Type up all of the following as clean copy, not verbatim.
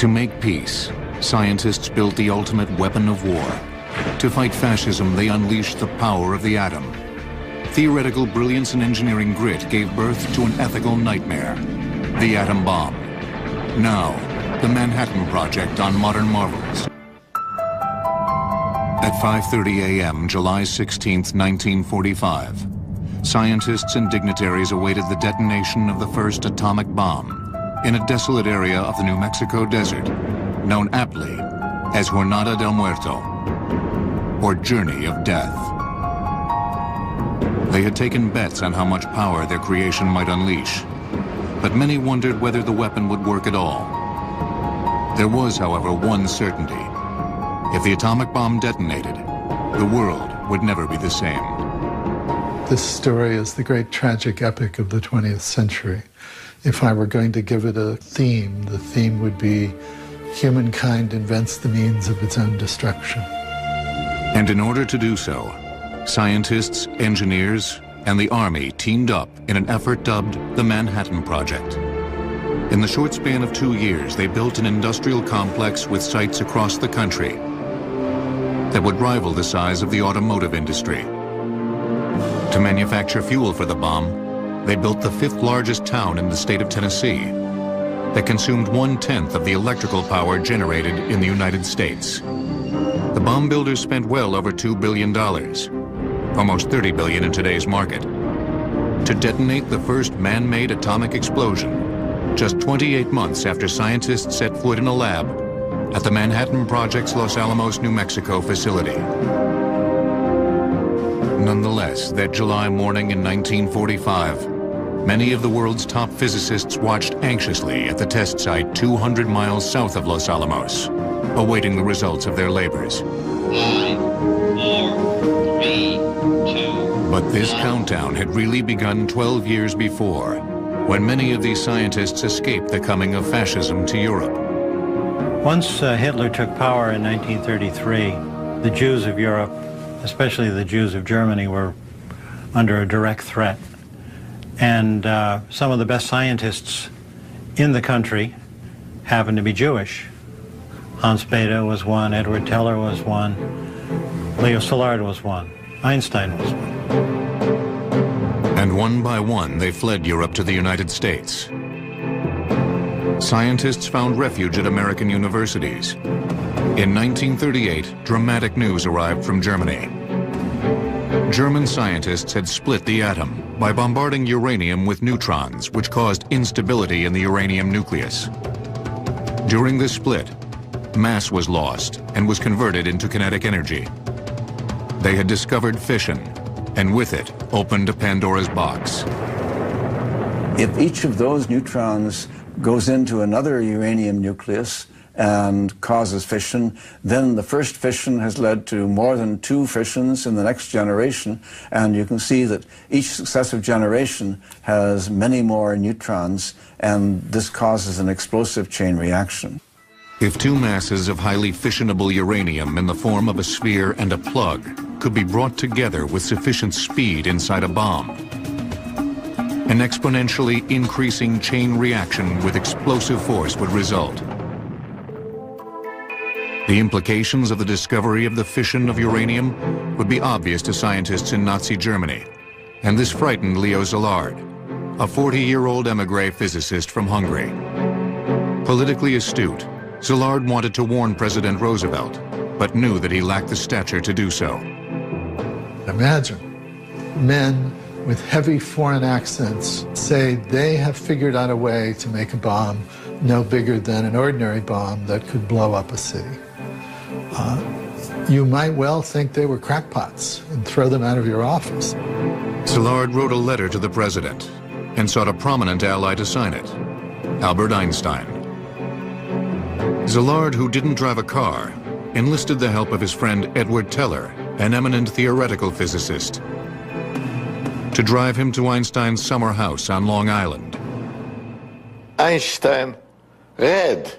To make peace, scientists built the ultimate weapon of war. To fight fascism, they unleashed the power of the atom. Theoretical brilliance and engineering grit gave birth to an ethical nightmare, the atom bomb. Now, the Manhattan Project on Modern Marvels. At 5:30 a.m., July 16, 1945, scientists and dignitaries awaited the detonation of the first atomic bomb in a desolate area of the New Mexico desert, known aptly as Jornada del Muerto, or Journey of Death. They had taken bets on how much power their creation might unleash, but many wondered whether the weapon would work at all. There was, however, one certainty. If the atomic bomb detonated, the world would never be the same. This story is the great tragic epic of the 20th century. If I were going to give it a theme, the theme would be humankind invents the means of its own destruction. And in order to do so, scientists, engineers, and the Army teamed up in an effort dubbed the Manhattan Project. In the short span of 2 years, they built an industrial complex with sites across the country that would rival the size of the automotive industry. To manufacture fuel for the bomb, they built the 5th largest town in the state of Tennessee that consumed 1/10 of the electrical power generated in the United States. The bomb builders spent well over $2 billion, almost $30 billion in today's market, to detonate the first man-made atomic explosion just 28 months after scientists set foot in a lab at the Manhattan Project's Los Alamos, New Mexico facility. Nonetheless, that July morning in 1945, many of the world's top physicists watched anxiously at the test site 200 miles south of Los Alamos, awaiting the results of their labors. 5, 4, 3, 2. But this countdown had really begun 12 years before, when many of these scientists escaped the coming of fascism to Europe. Once Hitler took power in 1933, the Jews of Europe, especially the Jews of Germany, were under a direct threat. And some of the best scientists in the country happened to be Jewish. Hans Bethe was one, Edward Teller was one, Leo Szilard was one, Einstein was one. And one by one, they fled Europe to the United States. Scientists found refuge at American universities. In 1938, dramatic news arrived from Germany. German scientists had split the atom by bombarding uranium with neutrons, which caused instability in the uranium nucleus. During this split, mass was lost and was converted into kinetic energy. They had discovered fission, and with it, opened a Pandora's box. If each of those neutrons goes into another uranium nucleus and causes fission, then the first fission has led to more than 2 fissions in the next generation, and you can see that each successive generation has many more neutrons, and this causes an explosive chain reaction. If 2 masses of highly fissionable uranium in the form of a sphere and a plug could be brought together with sufficient speed inside a bomb, an exponentially increasing chain reaction with explosive force would result. The implications of the discovery of the fission of uranium would be obvious to scientists in Nazi Germany, and this frightened Leo Szilard, a 40-year-old émigré physicist from Hungary. Politically astute, Szilard wanted to warn President Roosevelt, but knew that he lacked the stature to do so. Imagine men with heavy foreign accents say they have figured out a way to make a bomb no bigger than an ordinary bomb that could blow up a city. You might well think they were crackpots and throw them out of your office. Szilard wrote a letter to the president and sought a prominent ally to sign it, Albert Einstein. Szilard, who didn't drive a car, enlisted the help of his friend Edward Teller, an eminent theoretical physicist, to drive him to Einstein's summer house on Long Island. Einstein read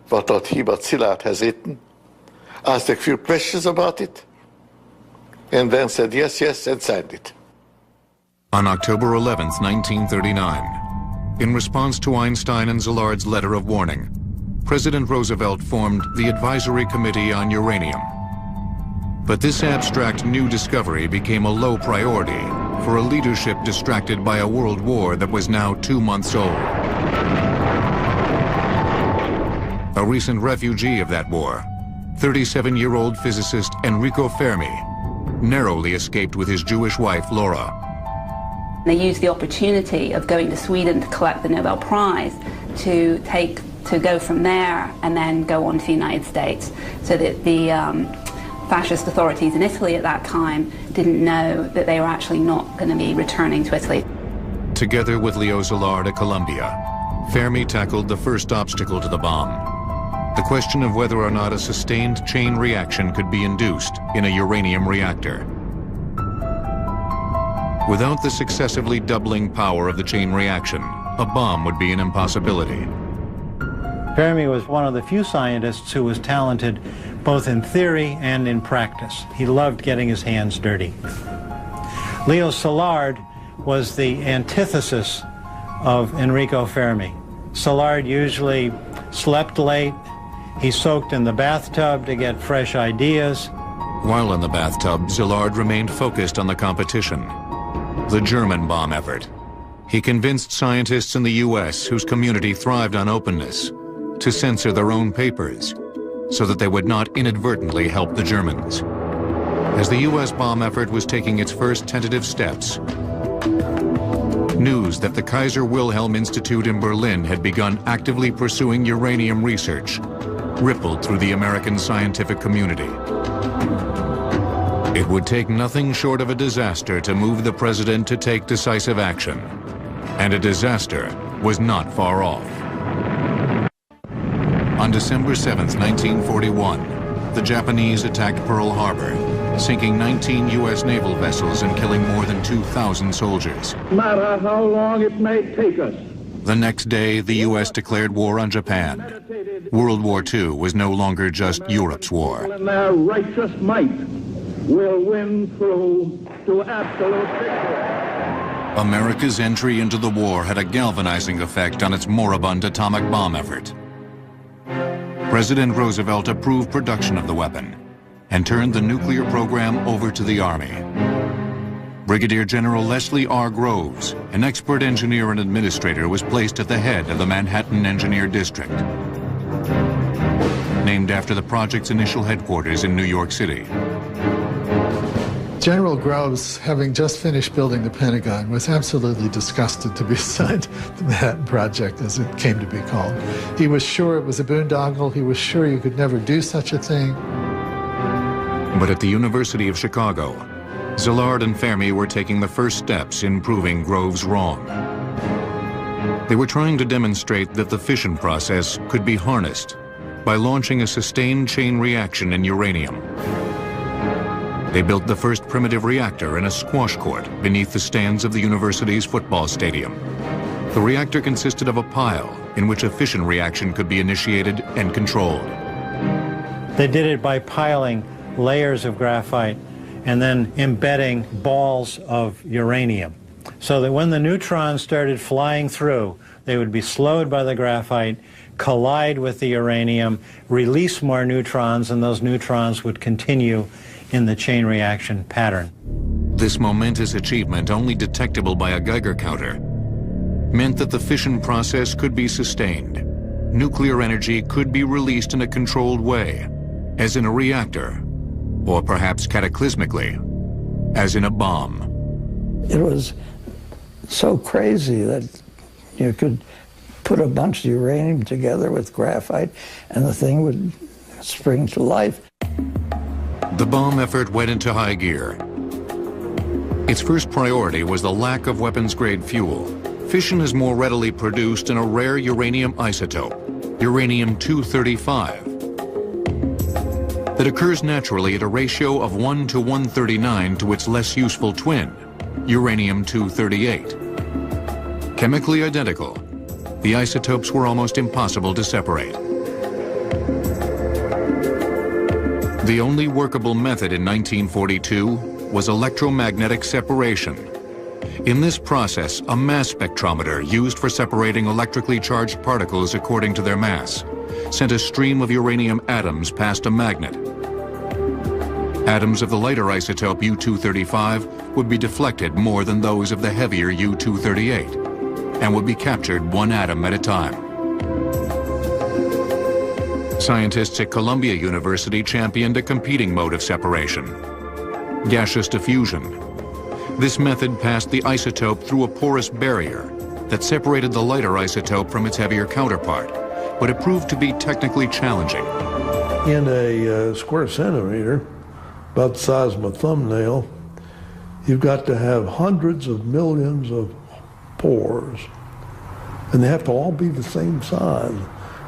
what dort Hubert Szilard has eaten, asked a few questions about it, and then said yes, yes, and signed it. On October 11th, 1939, in response to Einstein and Szilard's letter of warning, President Roosevelt formed the Advisory Committee on Uranium. But this abstract new discovery became a low priority for a leadership distracted by a world war that was now 2 months old. A recent refugee of that war, 37-year-old physicist Enrico Fermi, narrowly escaped with his Jewish wife, Laura. They used the opportunity of going to Sweden to collect the Nobel Prize to go from there and then go on to the United States, so that the fascist authorities in Italy at that time didn't know that they were actually not going to be returning to Italy. Together with Leo Szilard at Columbia, Fermi tackled the first obstacle to the bomb: the question of whether or not a sustained chain reaction could be induced in a uranium reactor. Without the successively doubling power of the chain reaction, a bomb would be an impossibility. Fermi was one of the few scientists who was talented both in theory and in practice. He loved getting his hands dirty. Leo Szilard was the antithesis of Enrico Fermi. Szilard usually slept late. He soaked in the bathtub to get fresh ideas. While in the bathtub, Szilard remained focused on the competition, the German bomb effort. He convinced scientists in the U.S., whose community thrived on openness, to censor their own papers so that they would not inadvertently help the Germans. As the U.S. bomb effort was taking its first tentative steps, news that the Kaiser Wilhelm Institute in Berlin had begun actively pursuing uranium research rippled through the American scientific community. It would take nothing short of a disaster to move the president to take decisive action, and a disaster was not far off. On December 7, 1941, the Japanese attacked Pearl Harbor, sinking 19 U.S. naval vessels and killing more than 2,000 soldiers. No matter how long it may take us. The next day, the U.S. declared war on Japan. World War II was no longer just Europe's war. And their righteous might will win through to absolute victory. America's entry into the war had a galvanizing effect on its moribund atomic bomb effort. President Roosevelt approved production of the weapon and turned the nuclear program over to the Army. Brigadier General Leslie R. Groves, an expert engineer and administrator, was placed at the head of the Manhattan Engineer District, named after the project's initial headquarters in New York City. General Groves, having just finished building the Pentagon, was absolutely disgusted to be assigned the Manhattan Project, as it came to be called. He was sure it was a boondoggle. He was sure you could never do such a thing. But at the University of Chicago, Szilard and Fermi were taking the first steps in proving Groves wrong. They were trying to demonstrate that the fission process could be harnessed by launching a sustained chain reaction in uranium. They built the first primitive reactor in a squash court beneath the stands of the university's football stadium. The reactor consisted of a pile in which a fission reaction could be initiated and controlled. They did it by piling layers of graphite and then embedding balls of uranium, so that when the neutrons started flying through, they would be slowed by the graphite, collide with the uranium, release more neutrons, and those neutrons would continue in the chain reaction pattern. This momentous achievement, only detectable by a Geiger counter, meant that the fission process could be sustained. Nuclear energy could be released in a controlled way, as in a reactor, or perhaps cataclysmically, as in a bomb. It was so crazy that you could put a bunch of uranium together with graphite and the thing would spring to life. The bomb effort went into high gear. Its first priority was the lack of weapons-grade fuel. Fission is more readily produced in a rare uranium isotope, uranium-235, that occurs naturally at a ratio of 1 to 139 to its less useful twin, uranium-238. Chemically identical, the isotopes were almost impossible to separate. The only workable method in 1942 was electromagnetic separation. In this process, a mass spectrometer used for separating electrically charged particles according to their mass sent a stream of uranium atoms past a magnet. Atoms of the lighter isotope U-235 would be deflected more than those of the heavier U-238 and would be captured one atom at a time. Scientists at Columbia University championed a competing mode of separation: gaseous diffusion. This method passed the isotope through a porous barrier that separated the lighter isotope from its heavier counterpart, but it proved to be technically challenging. In a square centimeter, about the size of my thumbnail, you've got to have hundreds of millions of pores, and they have to all be the same size.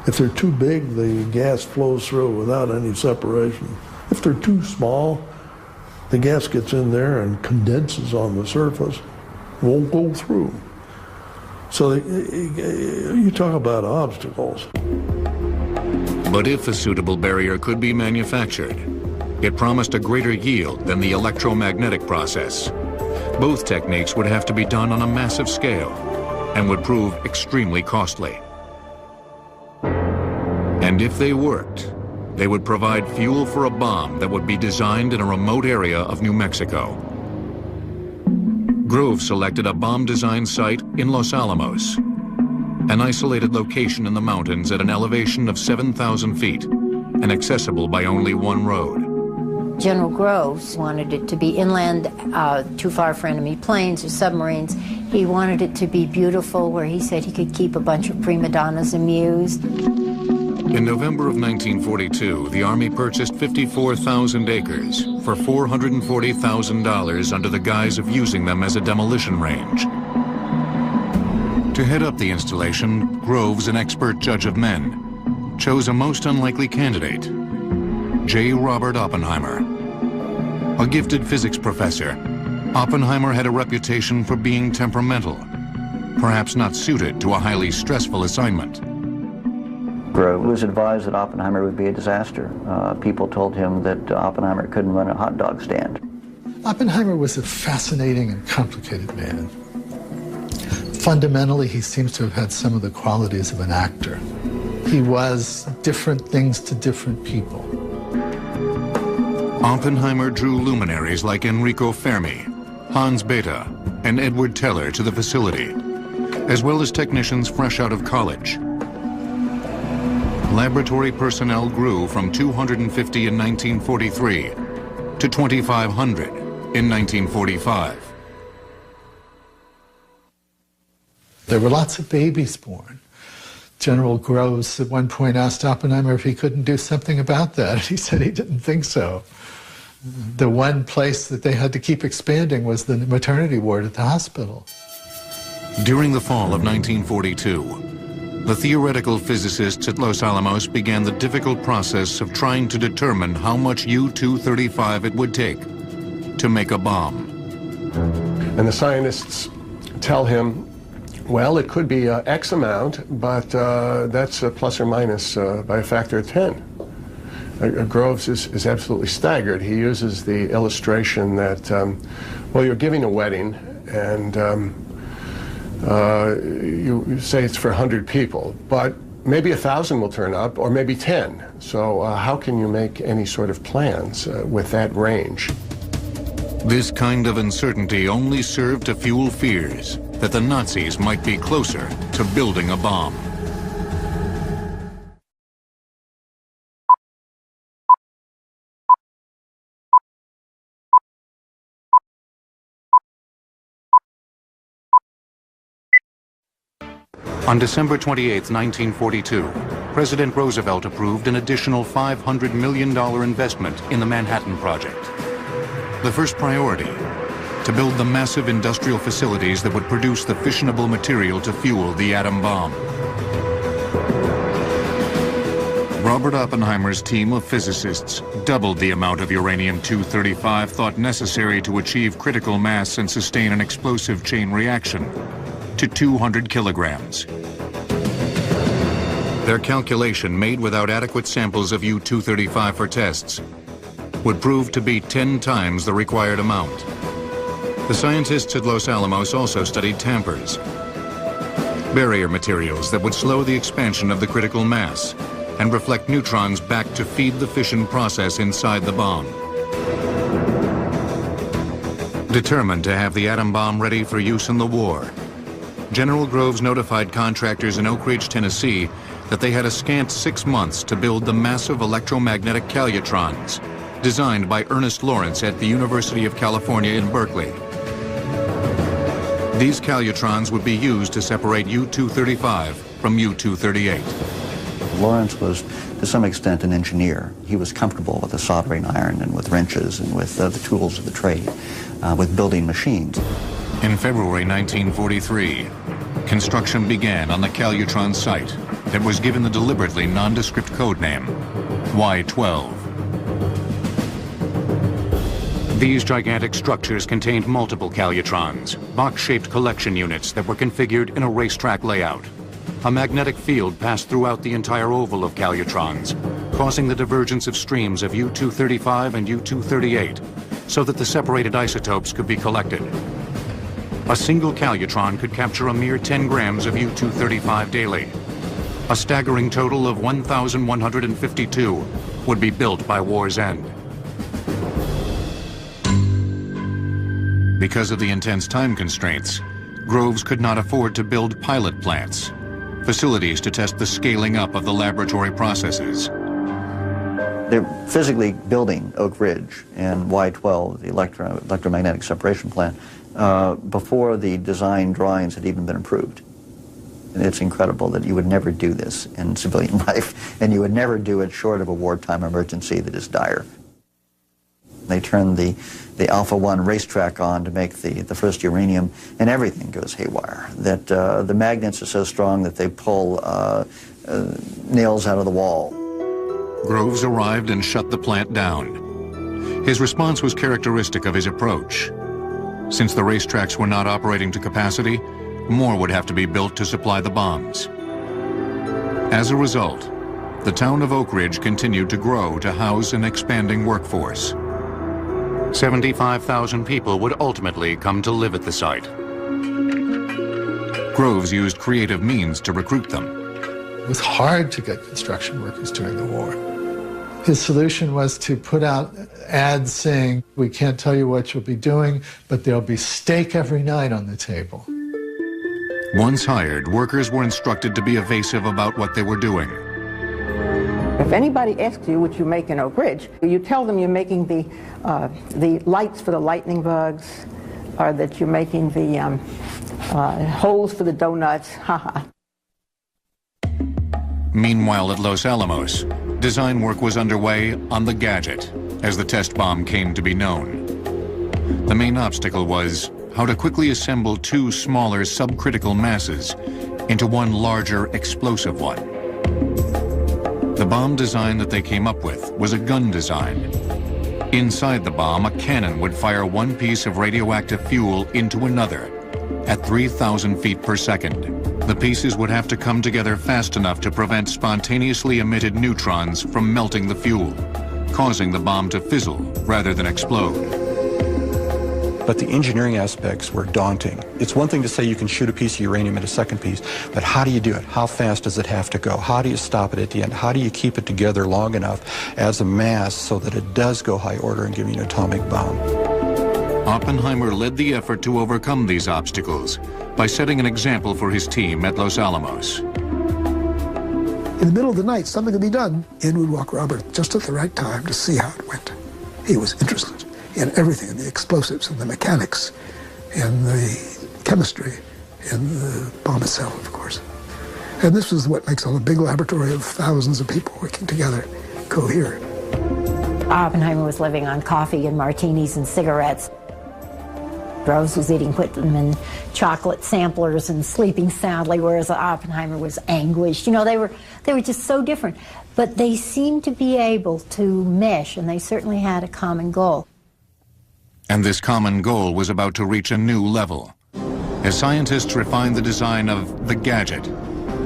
If they're too big, the gas flows through without any separation. If they're too small, the gas gets in there and condenses on the surface, won't go through. So you talk about obstacles. But if a suitable barrier could be manufactured, it promised a greater yield than the electromagnetic process. Both techniques would have to be done on a massive scale and would prove extremely costly. And if they worked, they would provide fuel for a bomb that would be designed in a remote area of New Mexico. Grove selected a bomb design site in Los Alamos, an isolated location in the mountains at an elevation of 7,000 feet and accessible by only one road. General Groves wanted it to be inland, too far for enemy planes or submarines. He wanted it to be beautiful, where he said he could keep a bunch of prima donnas amused. In November of 1942, the Army purchased 54,000 acres for $440,000 under the guise of using them as a demolition range. To head up the installation, Groves, an expert judge of men, chose a most unlikely candidate, J. Robert Oppenheimer. A gifted physics professor, Oppenheimer had a reputation for being temperamental, perhaps not suited to a highly stressful assignment. Grove was advised that Oppenheimer would be a disaster. People told him that Oppenheimer couldn't run a hot dog stand. Oppenheimer was a fascinating and complicated man. Fundamentally, he seems to have had some of the qualities of an actor. He was different things to different people. Oppenheimer drew luminaries like Enrico Fermi, Hans Bethe, and Edward Teller to the facility, as well as technicians fresh out of college. Laboratory personnel grew from 250 in 1943 to 2,500 in 1945. There were lots of babies born. General Groves at one point asked Oppenheimer if he couldn't do something about that. He said he didn't think so. The one place that they had to keep expanding was the maternity ward at the hospital. During the fall of 1942, the theoretical physicists at Los Alamos began the difficult process of trying to determine how much U-235 it would take to make a bomb. And the scientists tell him, well, it could be X amount, but that's plus or minus by a factor of 10. Groves is absolutely staggered. He uses the illustration that, well, you're giving a wedding, and you say it's for 100 people, but maybe 1,000 will turn up, or maybe 10. So how can you make any sort of plans with that range? This kind of uncertainty only served to fuel fears that the Nazis might be closer to building a bomb. On December 28, 1942, President Roosevelt approved an additional $500 million investment in the Manhattan Project. The first priority, to build the massive industrial facilities that would produce the fissionable material to fuel the atom bomb. Robert Oppenheimer's team of physicists doubled the amount of uranium-235 thought necessary to achieve critical mass and sustain an explosive chain reaction to 200 kilograms. Their calculation, made without adequate samples of U-235 for tests, would prove to be 10 times the required amount. The scientists at Los Alamos also studied tampers, barrier materials that would slow the expansion of the critical mass and reflect neutrons back to feed the fission process inside the bomb. Determined to have the atom bomb ready for use in the war, General Groves notified contractors in Oak Ridge, Tennessee, that they had a scant 6 months to build the massive electromagnetic calutrons, designed by Ernest Lawrence at the University of California in Berkeley. These calutrons would be used to separate U-235 from U-238. Lawrence was, to some extent, an engineer. He was comfortable with a soldering iron and with wrenches and with the tools of the trade, with building machines. In February 1943, construction began on the calutron site that was given the deliberately nondescript code name, Y-12. These gigantic structures contained multiple calutrons, box-shaped collection units that were configured in a racetrack layout. A magnetic field passed throughout the entire oval of calutrons, causing the divergence of streams of U-235 and U-238, so that the separated isotopes could be collected. A single calutron could capture a mere 10 grams of U-235 daily. A staggering total of 1,152 would be built by war's end. Because of the intense time constraints, Groves could not afford to build pilot plants, facilities to test the scaling up of the laboratory processes. They're physically building Oak Ridge and Y-12, the electromagnetic separation plant, before the design drawings had even been approved. And it's incredible that you would never do this in civilian life, and you would never do it short of a wartime emergency that is dire. They turn the Alpha-1 racetrack on to make the first uranium, and everything goes haywire. That the magnets are so strong that they pull nails out of the wall. Groves arrived and shut the plant down. His response was characteristic of his approach. Since the racetracks were not operating to capacity, more would have to be built to supply the bombs. As a result, the town of Oak Ridge continued to grow to house an expanding workforce. 75,000 people would ultimately come to live at the site. Groves used creative means to recruit them. It was hard to get construction workers during the war. His solution was to put out ads saying, "We can't tell you what you'll be doing, but there'll be steak every night on the table." Once hired, workers were instructed to be evasive about what they were doing. If anybody asks you what you make in Oak Ridge, you tell them you're making the lights for the lightning bugs, or that you're making the holes for the donuts. Meanwhile, at Los Alamos, design work was underway on the Gadget, as the test bomb came to be known. The main obstacle was how to quickly assemble two smaller subcritical masses into one larger explosive one. The bomb design that they came up with was a gun design. Inside the bomb, a cannon would fire one piece of radioactive fuel into another at 3,000 feet per second. The pieces would have to come together fast enough to prevent spontaneously emitted neutrons from melting the fuel, causing the bomb to fizzle rather than explode. But the engineering aspects were daunting. It's one thing to say you can shoot a piece of uranium at a second piece, but how do you do it? How fast does it have to go? How do you stop it at the end? How do you keep it together long enough as a mass so that it does go high order and give you an atomic bomb? Oppenheimer led the effort to overcome these obstacles by setting an example for his team at Los Alamos. In the middle of the night, something could be done. In would walk Robert just at the right time to see how it went. He was interested in everything, in the explosives, and the mechanics, and the chemistry, and the bomb itself, of course. And this is what makes all the big laboratory of thousands of people working together cohere. Oppenheimer was living on coffee and martinis and cigarettes. Groves was eating Whitman chocolate samplers and sleeping soundly, whereas Oppenheimer was anguished. You know, they were just so different. But they seemed to be able to mesh, and they certainly had a common goal. And this common goal was about to reach a new level. As scientists refined the design of the Gadget,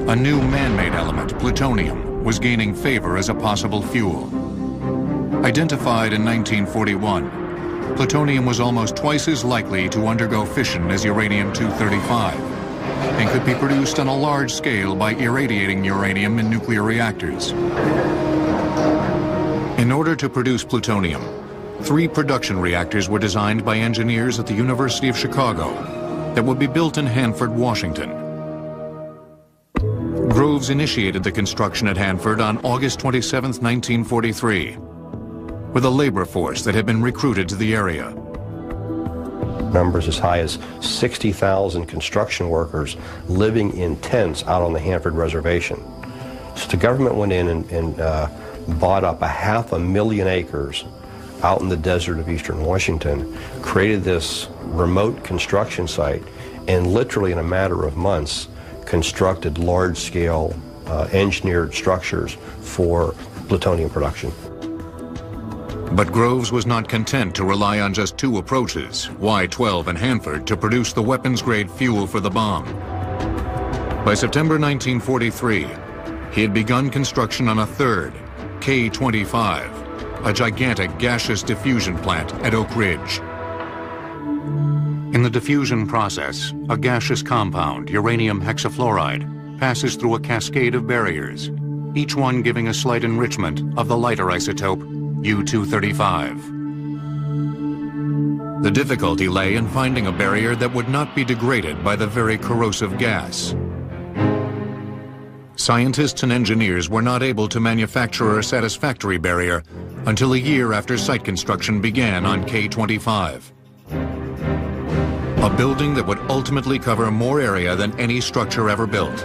a new man-made element, plutonium, was gaining favor as a possible fuel. Identified in 1941, plutonium was almost twice as likely to undergo fission as uranium-235 and could be produced on a large scale by irradiating uranium in nuclear reactors. In order to produce plutonium, 3 production reactors were designed by engineers at the University of Chicago that would be built in Hanford, Washington. Groves initiated the construction at Hanford on August 27, 1943, with a labor force that had been recruited to the area. Numbers as high as 60,000 construction workers living in tents out on the Hanford Reservation. So the government went in and bought up 500,000 acres out in the desert of eastern Washington, created this remote construction site, and literally in a matter of months constructed large-scale engineered structures for plutonium production. But Groves was not content to rely on just 2 approaches, Y-12 and Hanford, to produce the weapons-grade fuel for the bomb. By September 1943, he had begun construction on a 3rd, K-25, a gigantic gaseous diffusion plant at Oak Ridge. In the diffusion process, a gaseous compound, uranium hexafluoride, passes through a cascade of barriers, each one giving a slight enrichment of the lighter isotope, U-235. The difficulty lay in finding a barrier that would not be degraded by the very corrosive gas. Scientists and engineers were not able to manufacture a satisfactory barrier until a year after site construction began on K-25. A building that would ultimately cover more area than any structure ever built.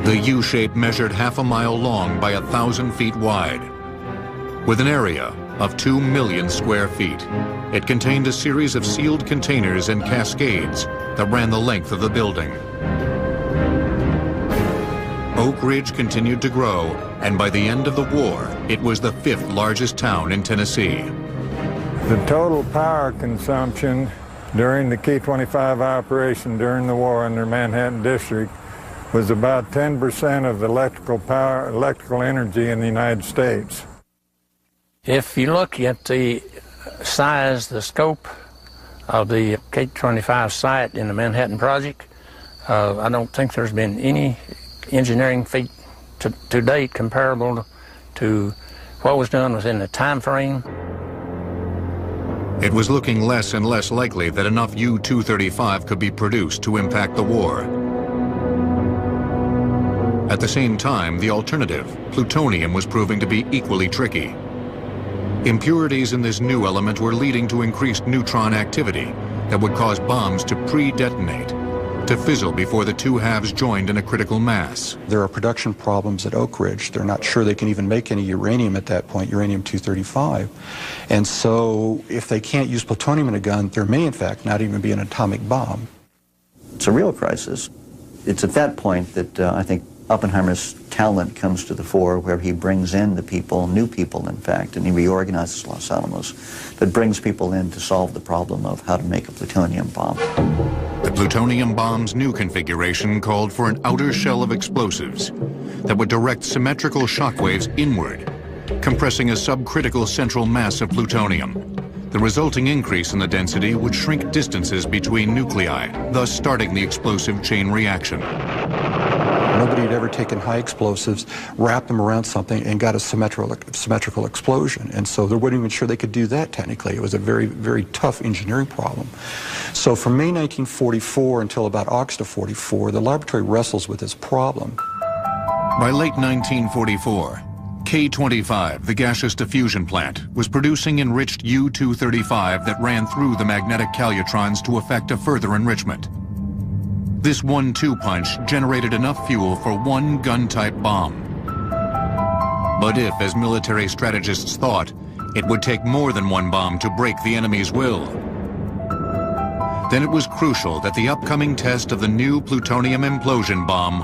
The U-shape measured 1/2 mile long by 1,000 feet wide. With an area of 2 million square feet, it contained a series of sealed containers and cascades that ran the length of the building. Oak Ridge continued to grow, and by the end of the war, it was the 5th largest town in Tennessee. The total power consumption during the K-25 operation during the war in the Manhattan District was about 10% of the electrical energy in the United States. If you look at the size, the scope of the K-25 site in the Manhattan Project, I don't think there's been any engineering feat to date comparable to what was done within the time frame. It was looking less and less likely that enough U-235 could be produced to impact the war. At the same time, the alternative, plutonium, was proving to be equally tricky. Impurities in this new element were leading to increased neutron activity that would cause bombs to pre-detonate, to fizzle before the 2 halves joined in a critical mass. There are production problems at Oak Ridge. They're not sure they can even make any uranium at that point, uranium-235. And so if they can't use plutonium in a gun, there may in fact not even be an atomic bomb. It's a real crisis. It's at that point that I think Oppenheimer's talent comes to the fore, where he brings in the people, new people in fact, and he reorganizes Los Alamos, that brings people in to solve the problem of how to make a plutonium bomb. The plutonium bomb's new configuration called for an outer shell of explosives that would direct symmetrical shockwaves inward, compressing a subcritical central mass of plutonium. The resulting increase in the density would shrink distances between nuclei, thus starting the explosive chain reaction. Nobody had ever taken high explosives, wrapped them around something, and got a symmetrical explosion. And so they weren't even sure they could do that technically. It was a very, very tough engineering problem. So from May 1944 until about August of 44, the laboratory wrestles with this problem. By late 1944, K-25, the gaseous diffusion plant, was producing enriched U-235 that ran through the magnetic calutrons to effect a further enrichment. This 1-2 punch generated enough fuel for 1 gun-type bomb. But if, as military strategists thought, it would take more than 1 bomb to break the enemy's will, then it was crucial that the upcoming test of the new plutonium implosion bomb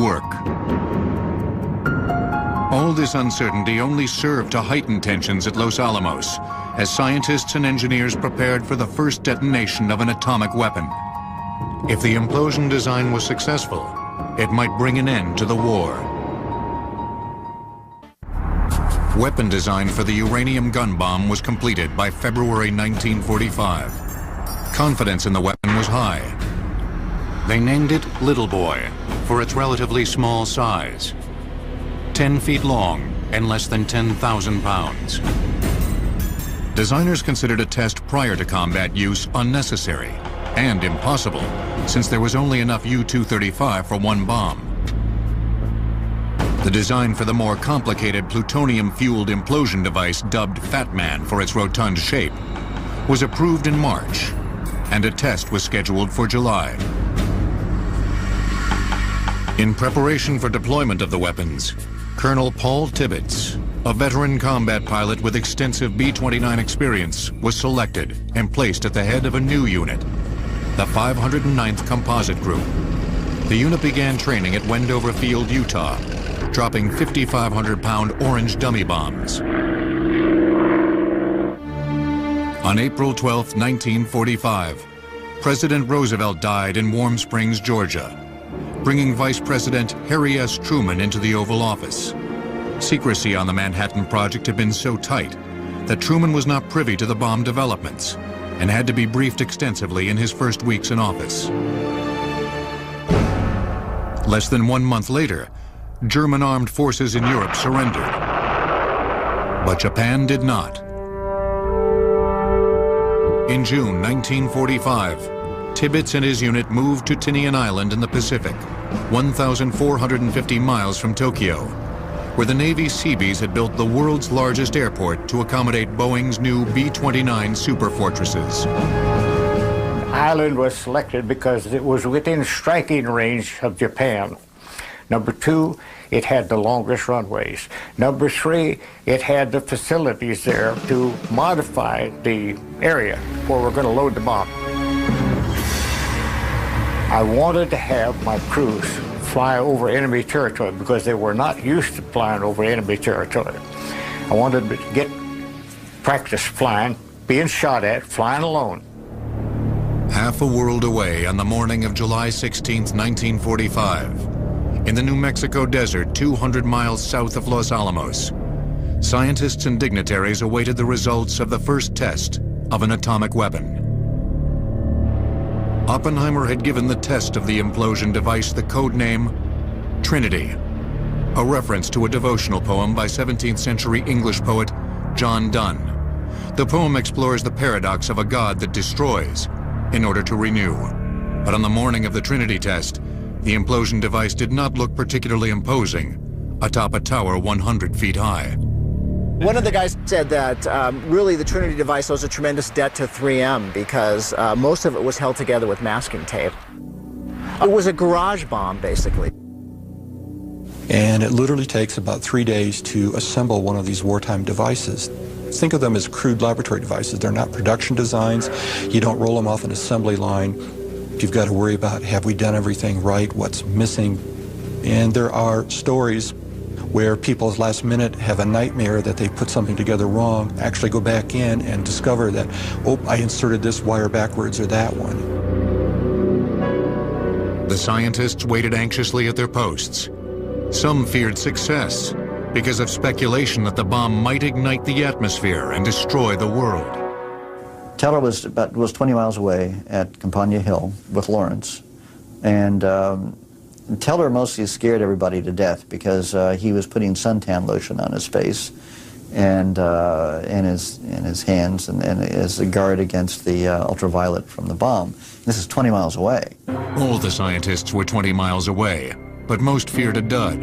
work. All this uncertainty only served to heighten tensions at Los Alamos as scientists and engineers prepared for the first detonation of an atomic weapon. If the implosion design was successful, it might bring an end to the war. Weapon design for the uranium gun bomb was completed by February 1945. Confidence in the weapon was high. They named it Little Boy for its relatively small size, 10 feet long and less than 10,000 pounds. Designers considered a test prior to combat use unnecessary and impossible, since there was only enough U-235 for one bomb. The design for the more complicated plutonium-fueled implosion device, dubbed Fat Man for its rotund shape, was approved in March, and a test was scheduled for July. In preparation for deployment of the weapons, Colonel Paul Tibbets, a veteran combat pilot with extensive B-29 experience, was selected and placed at the head of a new unit, the 509th Composite Group. The unit began training at Wendover Field, Utah, dropping 5,500-pound orange dummy bombs. On April 12, 1945, President Roosevelt died in Warm Springs, Georgia, bringing Vice President Harry S. Truman into the Oval Office. Secrecy on the Manhattan Project had been so tight that Truman was not privy to the bomb developments and had to be briefed extensively in his first weeks in office. Less than 1 month later, German armed forces in Europe surrendered, but Japan did not. In June 1945, Tibbets and his unit moved to Tinian Island in the Pacific, 1,450 miles from Tokyo, where the Navy's Seabees had built the world's largest airport to accommodate Boeing's new B-29 Super Fortresses. The island was selected because it was within striking range of Japan. Number 2, it had the longest runways. Number 3, it had the facilities there to modify the area where we're going to load the bomb. I wanted to have my crews fly over enemy territory because they were not used to flying over enemy territory. I wanted to get practice flying, being shot at, flying alone. Half a world away on the morning of July 16, 1945, in the New Mexico desert 200 miles south of Los Alamos, scientists and dignitaries awaited the results of the first test of an atomic weapon. Oppenheimer had given the test of the implosion device the code name Trinity, a reference to a devotional poem by 17th century English poet John Donne. The poem explores the paradox of a God that destroys in order to renew. But on the morning of the Trinity test, the implosion device did not look particularly imposing atop a tower 100 feet high. One of the guys said that really the Trinity device owes a tremendous debt to 3M because most of it was held together with masking tape. It was a garage bomb, basically. And it literally takes about 3 days to assemble one of these wartime devices. Think of them as crude laboratory devices. They're not production designs. You don't roll them off an assembly line. You've got to worry about, have we done everything right? What's missing? And there are stories where people last minute have a nightmare that they put something together wrong, actually go back in and discover that, oh, I inserted this wire backwards or that one. The scientists waited anxiously at their posts. Some feared success because of speculation that the bomb might ignite the atmosphere and destroy the world. Teller was 20 miles away at Campagna Hill with Lawrence, and Teller mostly scared everybody to death because he was putting suntan lotion on his face and in his hands and as a guard against the ultraviolet from the bomb. This is 20 miles away. All the scientists were 20 miles away, but most feared a dud,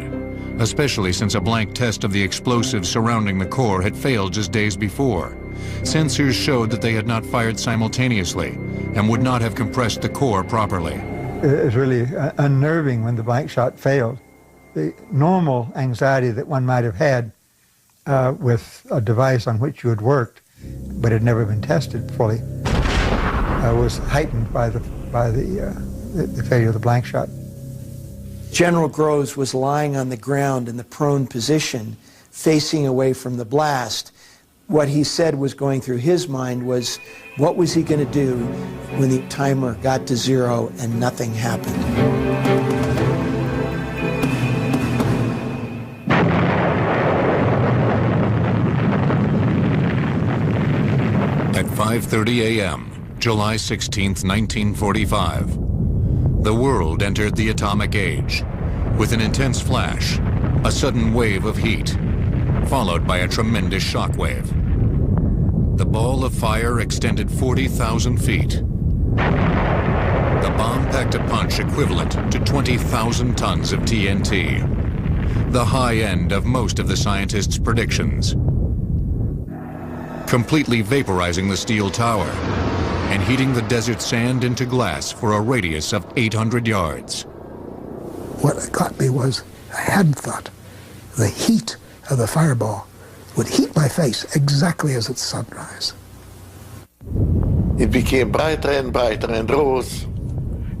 especially since a blank test of the explosives surrounding the core had failed just days before. Sensors showed that they had not fired simultaneously and would not have compressed the core properly. It was really unnerving when the blank shot failed. The normal anxiety that one might have had with a device on which you had worked but had never been tested fully was heightened by the failure of the blank shot. General Groves was lying on the ground in the prone position, facing away from the blast. What he said was going through his mind was, what was he going to do when the timer got to 0 and nothing happened? At 5:30 a.m., July 16, 1945, The world entered the atomic age with an intense flash, a sudden wave of heat, followed by a tremendous shock wave. The ball of fire extended 40,000 feet. The bomb packed a punch equivalent to 20,000 tons of TNT, the high end of most of the scientists' predictions, completely vaporizing the steel tower and heating the desert sand into glass for a radius of 800 yards. What got me was, I hadn't thought, the heat of the fireball would heat my face exactly as its sunrise. It became brighter and rose,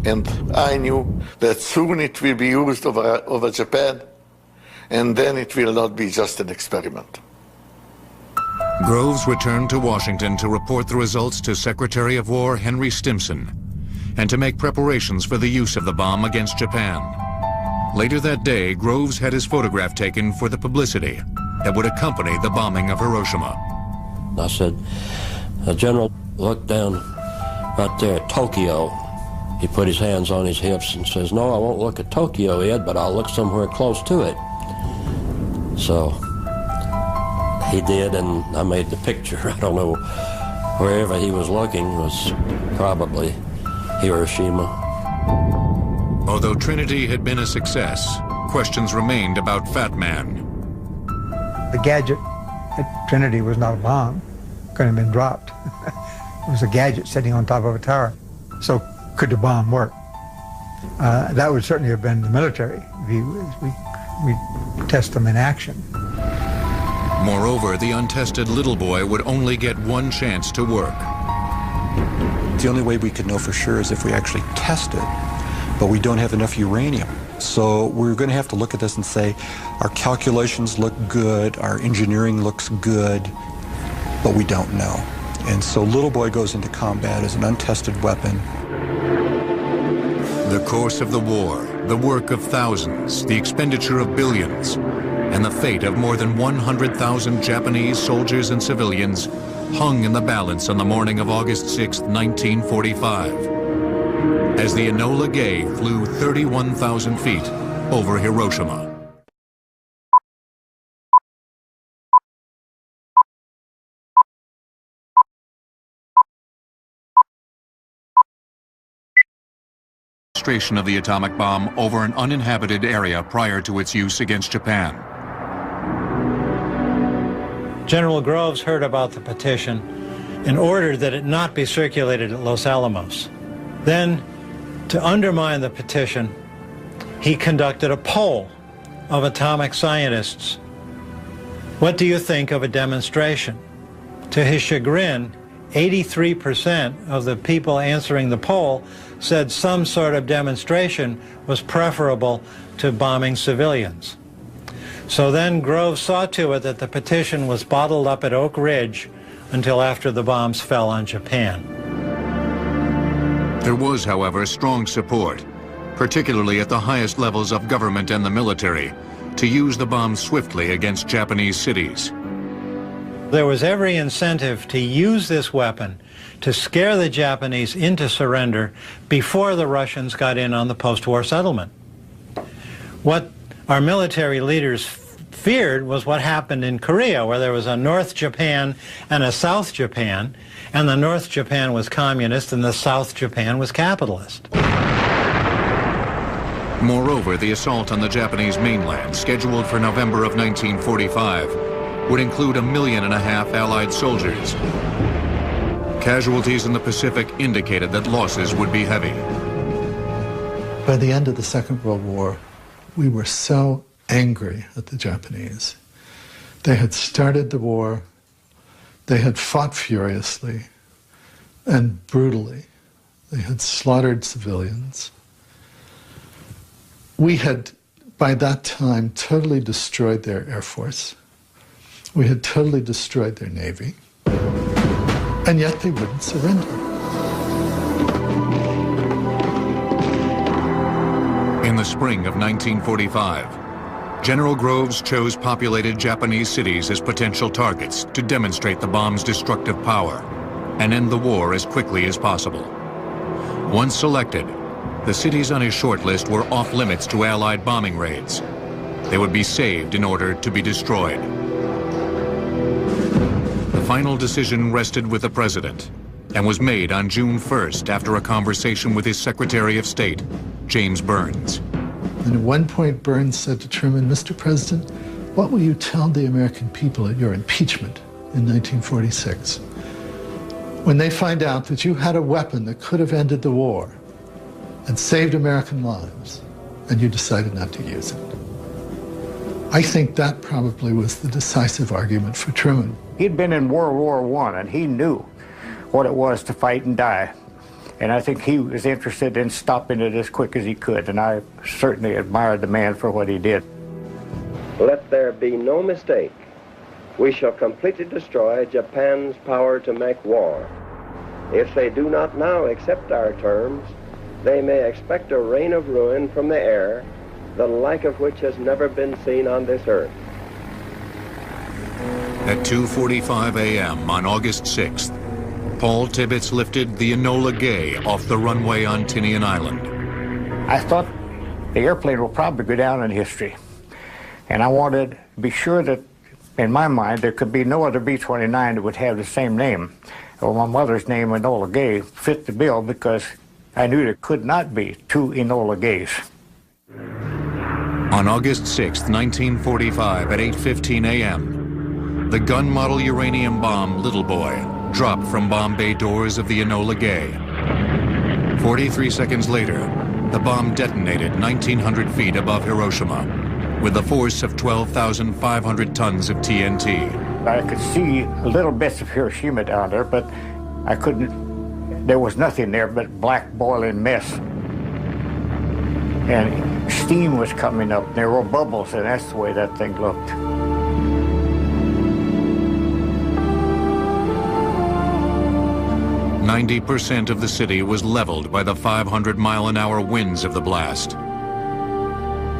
and I knew that soon it will be used over Japan, and then it will not be just an experiment. Groves returned to Washington to report the results to Secretary of War Henry Stimson and to make preparations for the use of the bomb against Japan. Later that day, Groves had his photograph taken for the publicity that would accompany the bombing of Hiroshima. I said, General, look down right there at Tokyo. He put his hands on his hips and says, no, I won't look at Tokyo, Ed, but I'll look somewhere close to it. So he did, and I made the picture. I don't know, wherever he was looking was probably Hiroshima. Although Trinity had been a success, questions remained about Fat Man. The gadget at Trinity was not a bomb. Couldn't have been dropped. It was a gadget sitting on top of a tower. So could the bomb work? That would certainly have been the military view. We test them in action. Moreover, the untested little boy would only get one chance to work. The only way we could know for sure is if we actually test it, but we don't have enough uranium. So we're going to have to look at this and say, our calculations look good, our engineering looks good, but we don't know. And so little boy goes into combat as an untested weapon. The course of the war, the work of thousands, the expenditure of billions, and the fate of more than 100,000 Japanese soldiers and civilians hung in the balance on the morning of August 6, 1945, as the Enola Gay flew 31,000 feet over Hiroshima. Demonstration of the atomic bomb over an uninhabited area prior to its use against Japan. General Groves heard about the petition and ordered that it not be circulated at Los Alamos. Then, to undermine the petition, he conducted a poll of atomic scientists. What do you think of a demonstration? To his chagrin, 83% of the people answering the poll said some sort of demonstration was preferable to bombing civilians. So then Groves saw to it that the petition was bottled up at Oak Ridge until after the bombs fell on Japan. There was, however, strong support, particularly at the highest levels of government and the military, to use the bomb swiftly against Japanese cities. There was every incentive to use this weapon to scare the Japanese into surrender before the Russians got in on the post-war settlement. What our military leaders feared was what happened in Korea, where there was a North Japan and a South Japan, and the North Japan was communist and the South Japan was capitalist. Moreover, the assault on the Japanese mainland, scheduled for November of 1945, would include 1.5 million Allied soldiers. Casualties in the Pacific indicated that losses would be heavy. By the end of the Second World War, we were so angry at the Japanese. They had started the war, they had fought furiously and brutally. They had slaughtered civilians. We had, by that time, totally destroyed their Air Force. We had totally destroyed their Navy. And yet they wouldn't surrender. In the spring of 1945, General Groves chose populated Japanese cities as potential targets to demonstrate the bomb's destructive power and end the war as quickly as possible. Once selected, the cities on his short list were off limits to Allied bombing raids. They would be saved in order to be destroyed. The final decision rested with the president and was made on June 1st after a conversation with his Secretary of State, James Burns. And at one point, Burns said to Truman, "Mr. President, what will you tell the American people at your impeachment in 1946? When they find out that you had a weapon that could have ended the war and saved American lives, and you decided not to use it." I think that probably was the decisive argument for Truman. He'd been in World War I, and he knew what it was to fight and die. And I think he was interested in stopping it as quick as he could, and I certainly admired the man for what he did. Let there be no mistake. We shall completely destroy Japan's power to make war. If they do not now accept our terms, they may expect a rain of ruin from the air, the like of which has never been seen on this earth. At 2:45 a.m. on August 6th, Paul Tibbets lifted the Enola Gay off the runway on Tinian Island. I thought the airplane will probably go down in history. And I wanted to be sure that, in my mind, there could be no other B-29 that would have the same name. Well, my mother's name, Enola Gay, fit the bill because I knew there could not be two Enola Gays. On August 6, 1945, at 8:15 a.m., the gun model uranium bomb Little Boy dropped from bomb bay doors of the Enola Gay. 43 seconds later, the bomb detonated 1,900 feet above Hiroshima with a force of 12,500 tons of TNT. I could see little bits of Hiroshima down there, but I couldn't, there was nothing there but black boiling mess. And steam was coming up, there were bubbles, and that's the way that thing looked. "90% of the city was leveled by the 500-mile-an-hour winds of the blast,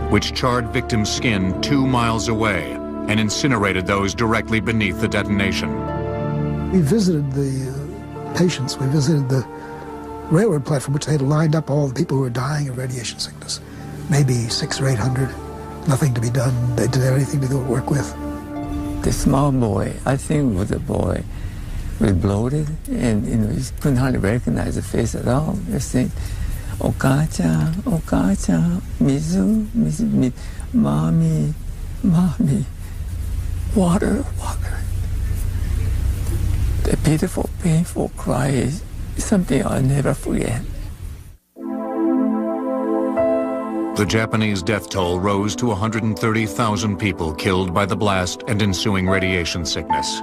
which charred victims' skin 2 miles away and incinerated those directly beneath the detonation." We visited the patients. We visited the railroad platform, which they had lined up all the people who were dying of radiation sickness. Maybe 600 or 800. Nothing to be done. They didn't have anything to go work with. The small boy, I think was a boy, was bloated, and you couldn't hardly recognize the face at all. They said, "Okacha, Okacha, Mizu, Mizu, Mommy, Mommy, water, water." The pitiful, painful cry is something I'll never forget. The Japanese death toll rose to 130,000 people killed by the blast and ensuing radiation sickness.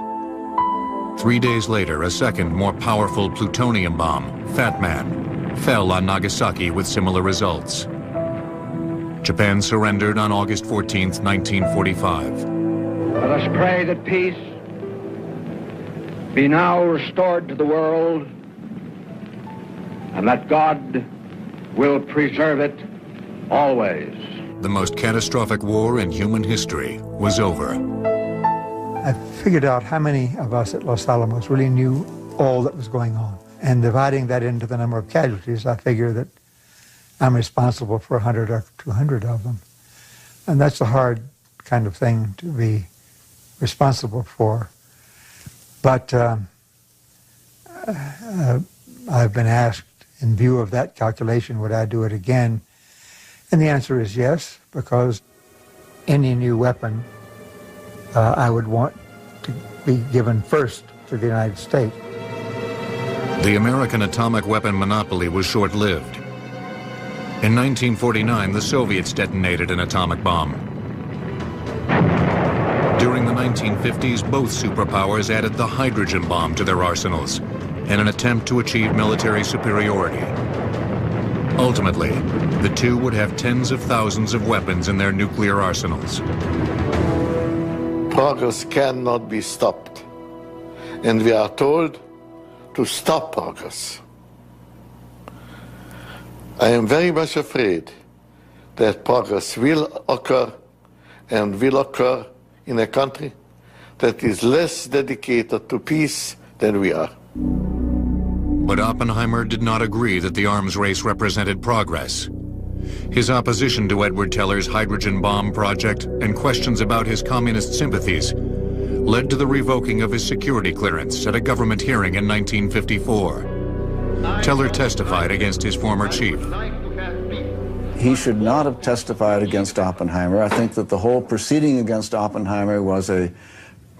3 days later, a second, more powerful plutonium bomb, Fat Man, fell on Nagasaki with similar results. Japan surrendered on August 14, 1945. Let us pray that peace be now restored to the world, and that God will preserve it always. The most catastrophic war in human history was over. I figured out how many of us at Los Alamos really knew all that was going on. And dividing that into the number of casualties, I figure that I'm responsible for 100 or 200 of them. And that's a hard kind of thing to be responsible for. But I've been asked, in view of that calculation, would I do it again? And the answer is yes, because any new weapon I would want to be given first to the United States. The American atomic weapon monopoly was short-lived. In 1949, the Soviets detonated an atomic bomb. During the 1950s, both superpowers added the hydrogen bomb to their arsenals in an attempt to achieve military superiority. Ultimately, the two would have tens of thousands of weapons in their nuclear arsenals. Progress cannot be stopped, and we are told to stop progress. I am very much afraid that progress will occur and will occur in a country that is less dedicated to peace than we are. But Oppenheimer did not agree that the arms race represented progress. His opposition to Edward Teller's hydrogen bomb project and questions about his communist sympathies led to the revoking of his security clearance at a government hearing in 1954. Teller testified against his former chief. He should not have testified against Oppenheimer. I think that the whole proceeding against Oppenheimer was a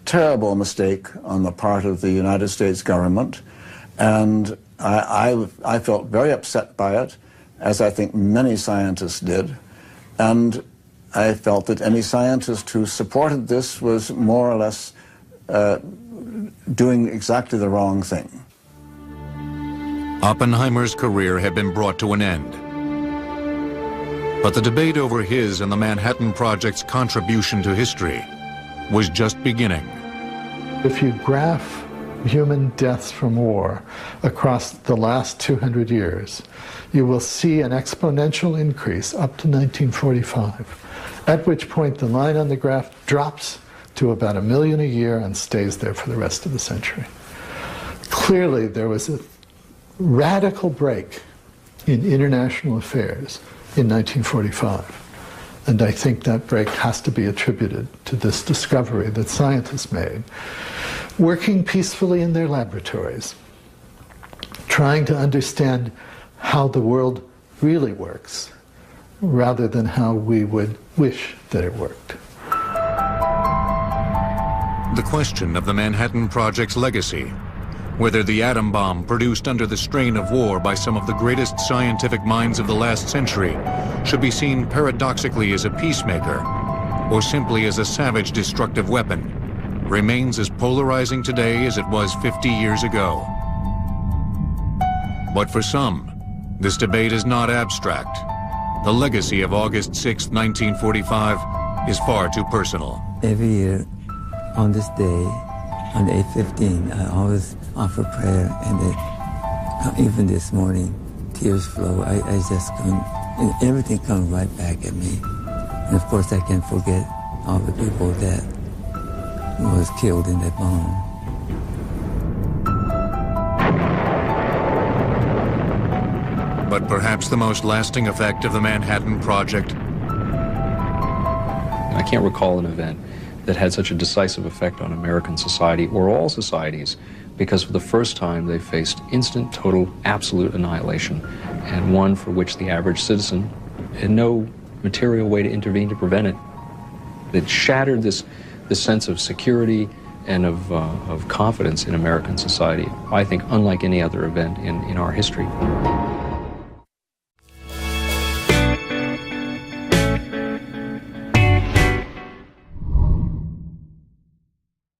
terrible mistake on the part of the United States government, and I felt very upset by it, as I think many scientists did, and I felt that any scientist who supported this was more or less doing exactly the wrong thing. Oppenheimer's career had been brought to an end. But the debate over his and the Manhattan Project's contribution to history was just beginning. If you graph human deaths from war across the last 200 years, you will see an exponential increase up to 1945, at which point the line on the graph drops to about 1 million a year and stays there for the rest of the century. Clearly, there was a radical break in international affairs in 1945. And I think that break has to be attributed to this discovery that scientists made, working peacefully in their laboratories, trying to understand how the world really works, rather than how we would wish that it worked. The question of the Manhattan Project's legacy, whether the atom bomb produced under the strain of war by some of the greatest scientific minds of the last century should be seen paradoxically as a peacemaker or simply as a savage destructive weapon, remains as polarizing today as it was 50 years ago. But for some, this debate is not abstract. The legacy of August 6, 1945 is far too personal. Every year on this day, on 8/15, I always offer prayer, and even this morning, tears flow. I just couldn't, everything comes right back at me. And of course, I can't forget all the people that was killed in that bomb. But perhaps the most lasting effect of the Manhattan Project. I can't recall an event that had such a decisive effect on American society or all societies, because for the first time they faced instant, total, absolute annihilation, and one for which the average citizen had no material way to intervene to prevent it. It shattered this sense of security and of confidence in American society, I think unlike any other event in our history.